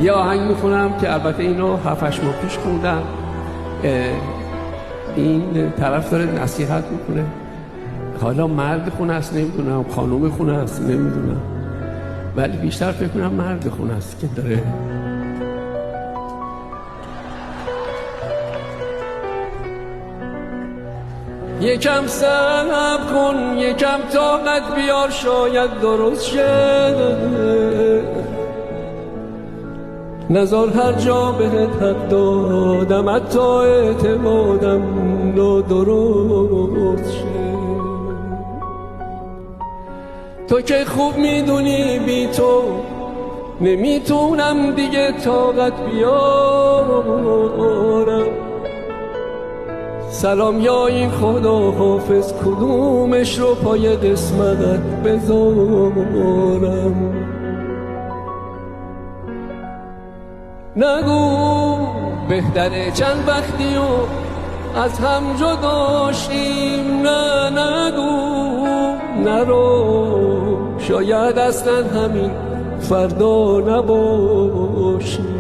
یه آهنگ میخونم که البته اینو 7-8 ماه پیش خوندم. این طرف داره نصیحت میکنه، حالا مرد خونه است نمیدونم، خانوم خونه است نمیدونم، ولی بیشتر فکر کنم مرد خونه است که داره. یکم صبر کن، یکم طاقت بیار، شاید درست شه. نزار هر جا بهت حق دادم، حتی اعتمادم درست شه. تو که خوب میدونی بی تو نمیتونم دیگه طاقت بیارم. سلام یا این خدا حافظ، کدومش رو پای قسمتت بذارم. نگو بهتره چند وقتی و از هم جدا شیم، نه نگو نرو، شاید اصلا همین فردا نباشیم.